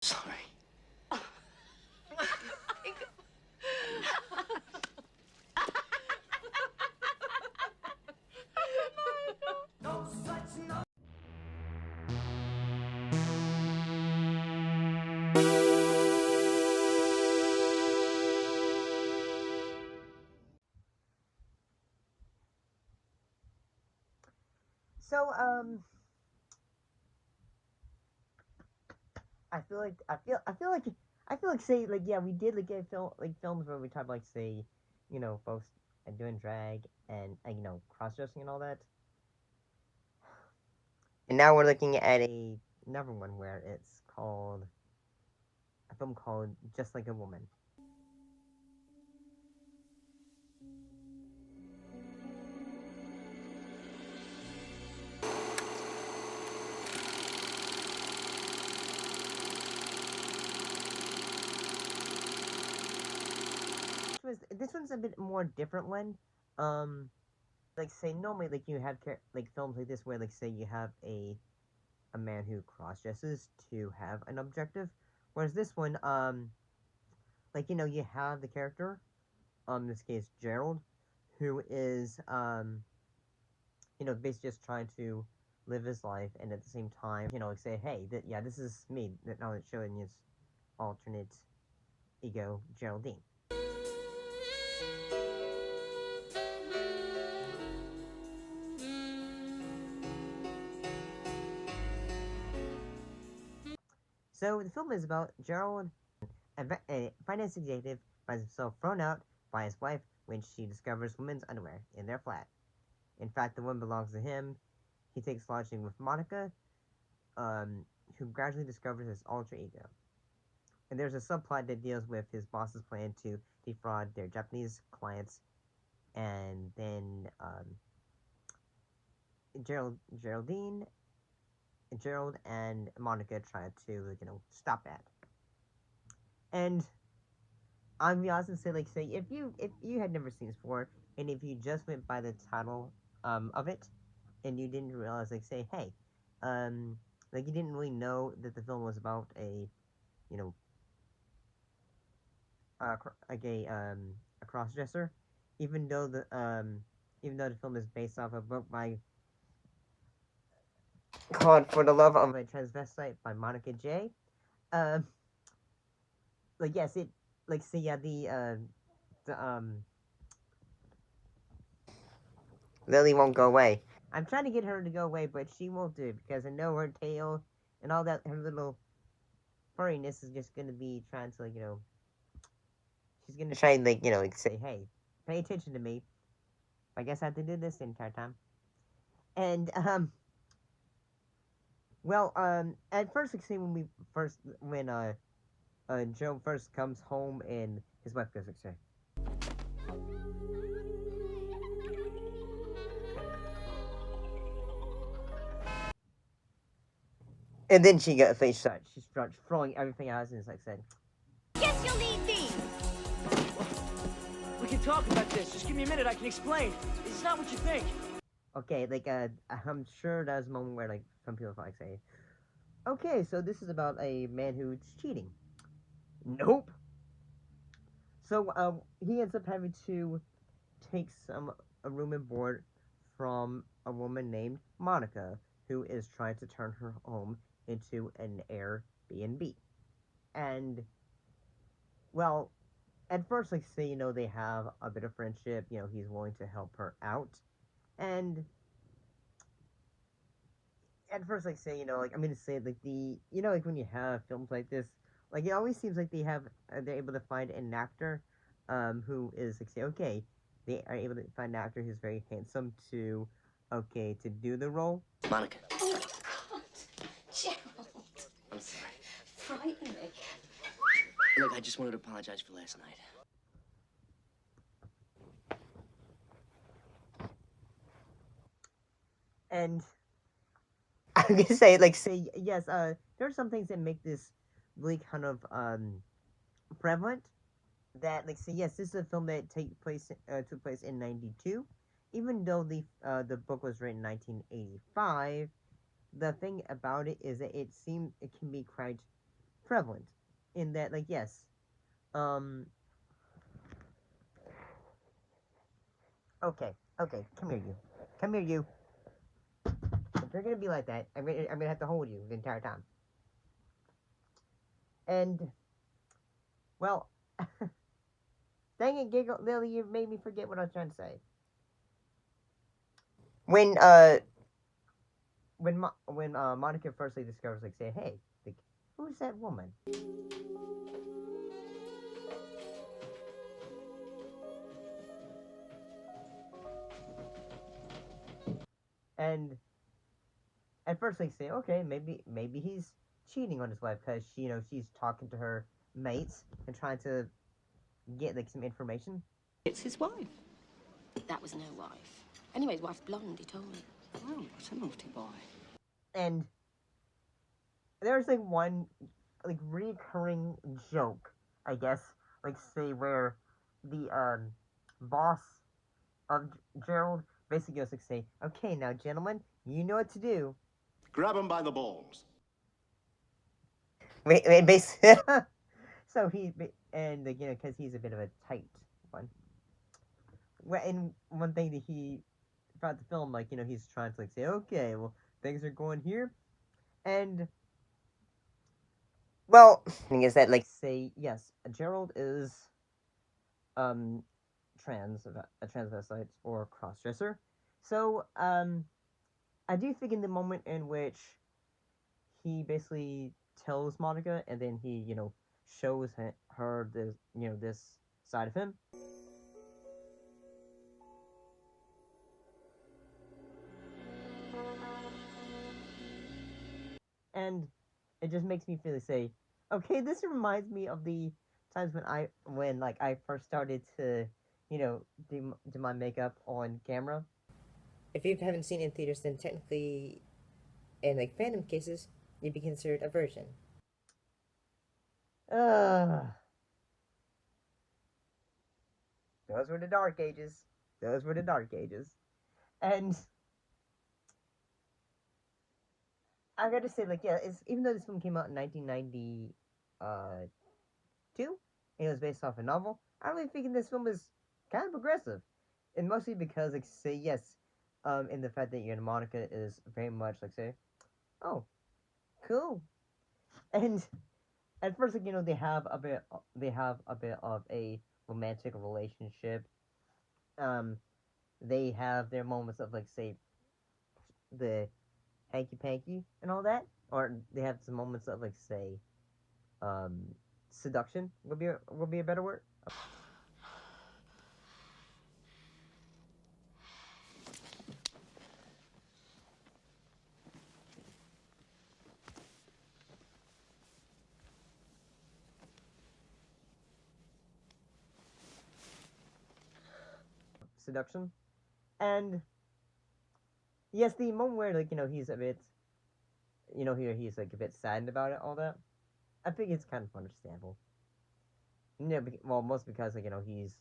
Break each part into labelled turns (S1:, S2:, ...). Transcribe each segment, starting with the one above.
S1: Sorry.
S2: So, I feel like say like yeah we did like get films where we talk like say, folks doing drag and cross dressing and all that. And now we're looking at another one where it's called a film called Just Like a Woman. This one's a bit more different one. Like say normally like you have like films like this where like say you have a man who cross dresses to have an objective, whereas this one like you have the character, in this case Gerald, who is basically just trying to live his life and at the same time like say hey yeah this is me that now it's showing his alternate ego Geraldine. So the film is about Gerald, a finance executive, finds himself thrown out by his wife when she discovers women's underwear in their flat. In fact, the woman belongs to him. He takes lodging with Monica, who gradually discovers his alter ego. And there's a subplot that deals with his boss's plan to defraud their Japanese clients, and then Geraldine, Gerald, and Monica try to stop that. And I'm be honest and say say if you had never seen this before, and if you just went by the title of it, and you didn't realize say hey, like you didn't really know that the film was about a you know like a cross dresser, even though the film is based off a book by called For the Love of a Transvestite by Monica J. Um, like yes, it like see yeah the Lily won't go away. I'm trying to get her to go away, but she won't do it because I know her tail and all that her little furriness is just gonna be trying to she's gonna try and like say hey, pay attention to me. I guess I have to do this the entire time. And well, at first, like, say when Joe first comes home and his wife goes, like, say, and then she got face shut. She starts throwing everything out and is like said,
S3: Guess you'll need these.
S1: We can talk about this. Just give me a minute. I can explain. It's not what you think.
S2: okay, like I'm sure there's a moment where like some people like say, okay, so this is about a man who's cheating. Nope. So he ends up having to take a room and board from a woman named Monica, who is trying to turn her home into an Airbnb. And well, at first, like say, they have a bit of friendship. He's willing to help her out, and at first, like say, like I'm gonna say, like like when you have films like this, like it always seems like they're able to find an actor, who is like say, okay, they are able to find an actor who's very handsome to do the role.
S1: Monica.
S3: Oh, God. Gerald.
S1: I'm sorry.
S3: Frightening.
S1: Look, I just wanted to apologize for last night.
S2: And I'm gonna say, like, say yes. There are some things that make this really kind of prevalent. That like, say yes, this is a film that took place in '92, even though the book was written in 1985. The thing about it is that it can be quite prevalent in that, like, yes, okay, come here, you. Come here, you. If you're gonna be like that, I'm gonna have to hold you the entire time. And, well, dang it, Giggle Lily, you made me forget what I was trying to say. When Monica firstly discovers, like, say, hey, like, who's that woman? And at first they say, okay, maybe he's cheating on his wife because she's talking to her mates and trying to get like some information.
S4: It's his wife.
S3: That was no wife. Anyway, his wife's blonde, he told me.
S4: Oh, what a naughty boy.
S2: And there's like one like recurring joke, I guess, like say where the boss of Gerald basically goes like say, okay, now gentlemen, you know what to do.
S5: Grab him by the balls.
S2: Wait, basically. So and because he's a bit of a tight one. Well, and one thing that he throughout the film, like he's trying to like say, okay, well things are going here, and well, thing is that like say yes, Gerald is a transvestite or crossdresser, so I do think in the moment in which he basically tells Monica, and then he shows her this this side of him. And it just makes me feel to say, okay, this reminds me of the times when I first started to, do my makeup on camera. If you haven't seen it in theaters, then technically, in like fandom cases, you'd be considered a virgin. Those were the dark ages. Those were the dark ages. And I gotta say, like, yeah, even though this film came out in 1992, and it was based off a novel, I'm really thinking this film is kind of progressive. And mostly because, like, say, yes, in the fact that, Monica is very much, like, say, oh, cool. And at first, like, they have a bit of a romantic relationship. They have their moments of, like, say, the hanky-panky and all that. Or they have some moments of, like, say, seduction would be a better word. Seduction. And yes, the moment where like he's a bit here he's like a bit saddened about it, all that, I think it's kind of understandable. Well, mostly because like he's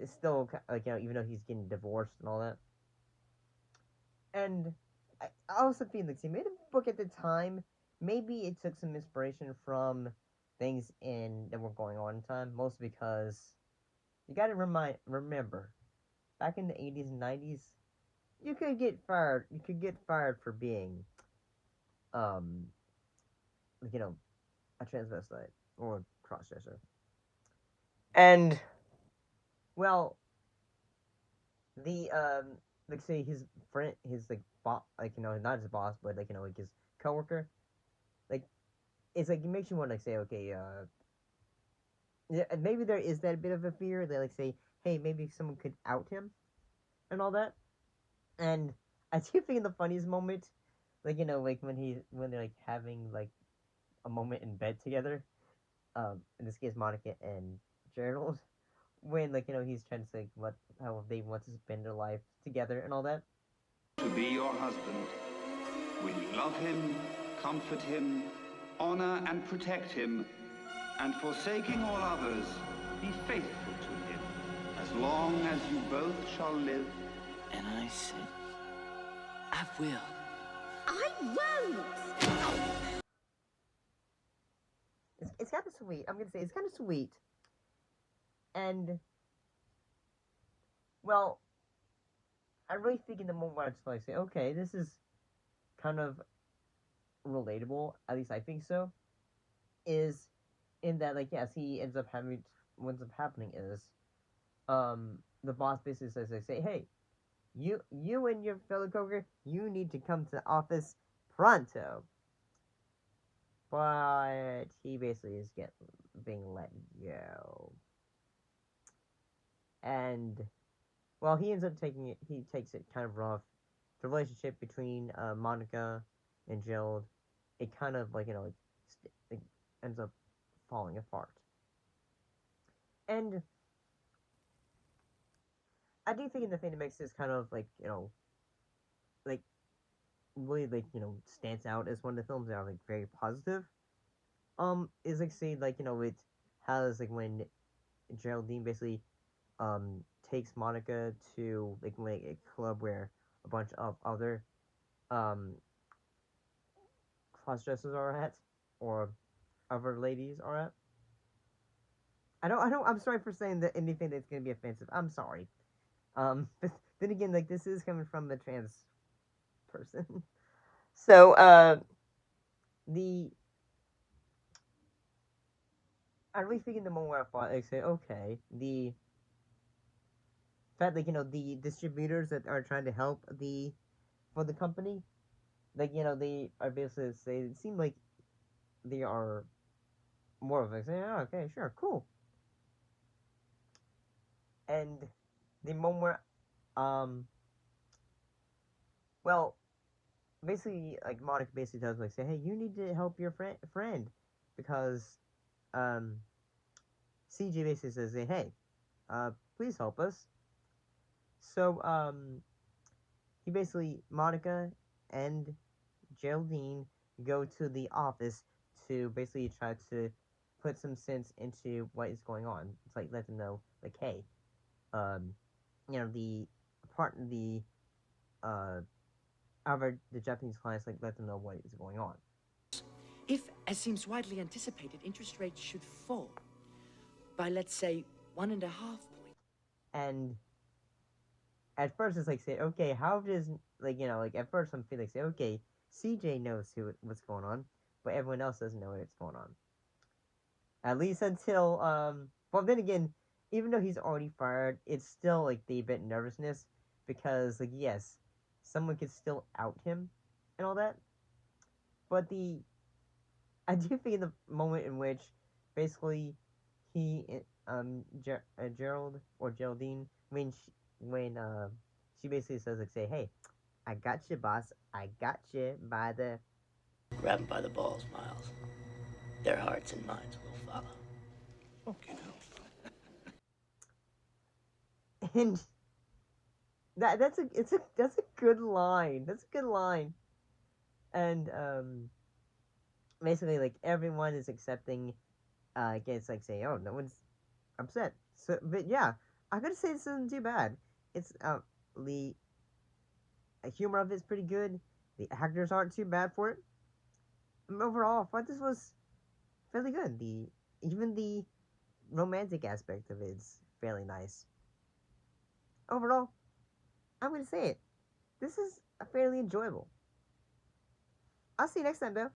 S2: still like even though he's getting divorced and all that. And I also feel like he made a book at the time. Maybe it took some inspiration from things that were going on in time, mostly because you got to remember back in the 80s and 90s, you could get fired. You could get fired for being, a transvestite or crossdresser. And, well, the like say his friend, his like boss, like not his boss, but like like his coworker, like it's like it makes you want to like, say, okay, yeah, maybe there is that bit of a fear that like say, hey, maybe someone could out him, and all that. And I do think the funniest moment, like like when they're like having like a moment in bed together, in this case Monica and Gerald, when like he's trying to say how they want to spend their life together and all that.
S6: To be your husband. Will you love him, comfort him, honor and protect him, and forsaking all others, be faithful to him, as long as you both shall live?
S4: And I said, I will.
S3: I won't!
S2: it's kind of sweet. I'm gonna say it's kind of sweet, and well, I really think in the moment where I just like say, okay, this is kind of relatable. At least I think so. Is in that like yes, he ends up having what ends up happening is, the boss basically says they say, hey, you and your fellow coworker, you need to come to the office pronto. But he basically is being let go. And well, he ends up taking it. He takes it kind of rough. The relationship between Monica and Gerald, it kind of like it ends up falling apart. And I do think the thing that makes this kind of like like really like stands out as one of the films that are like very positive. Is like say like it has like when Geraldine basically takes Monica to like a club where a bunch of other um cross dressers are at, or other ladies are at. I'm sorry for saying that anything that's gonna be offensive. I'm sorry. But then again, like this is coming from a trans person. So the I really think in the moment where I thought, I say, okay, the fact like the distributors that are trying to help for the company, like they are basically say it seemed like they are more of like saying, oh, okay, sure, cool. And the moment where well, basically like Monica basically does like say, hey, you need to help your friend because um CJ basically says, hey, please help us. So he basically Monica and Geraldine go to the office to basically try to put some sense into what is going on. It's like let them know, like, hey, um, the the the Japanese clients, like let them know what is going on.
S1: If, as seems widely anticipated, interest rates should fall by, let's say, 1.5 points.
S2: And at first it's like say, okay, how does like like at first I'm feeling like say, okay, CJ knows what's going on, but everyone else doesn't know what's going on. At least until well then again, even though he's already fired, it's still like the bit nervousness because like yes, someone could still out him and all that. But I do think in the moment in which basically he Gerald or Geraldine when she basically says like say, hey, I got you, boss, I got you by the
S4: Grab 'em by the balls, Miles. Their hearts and minds will follow.
S5: Okay, now.
S2: and that's a good line. That's a good line. And basically like everyone is accepting against like saying, oh, no one's upset. So but yeah, I gotta say this isn't too bad. It's the humor of it's pretty good. The actors aren't too bad for it. Overall, I thought this was fairly good. Even the romantic aspect of it is fairly nice. Overall, I'm gonna say it. This is fairly enjoyable. I'll see you next time, though.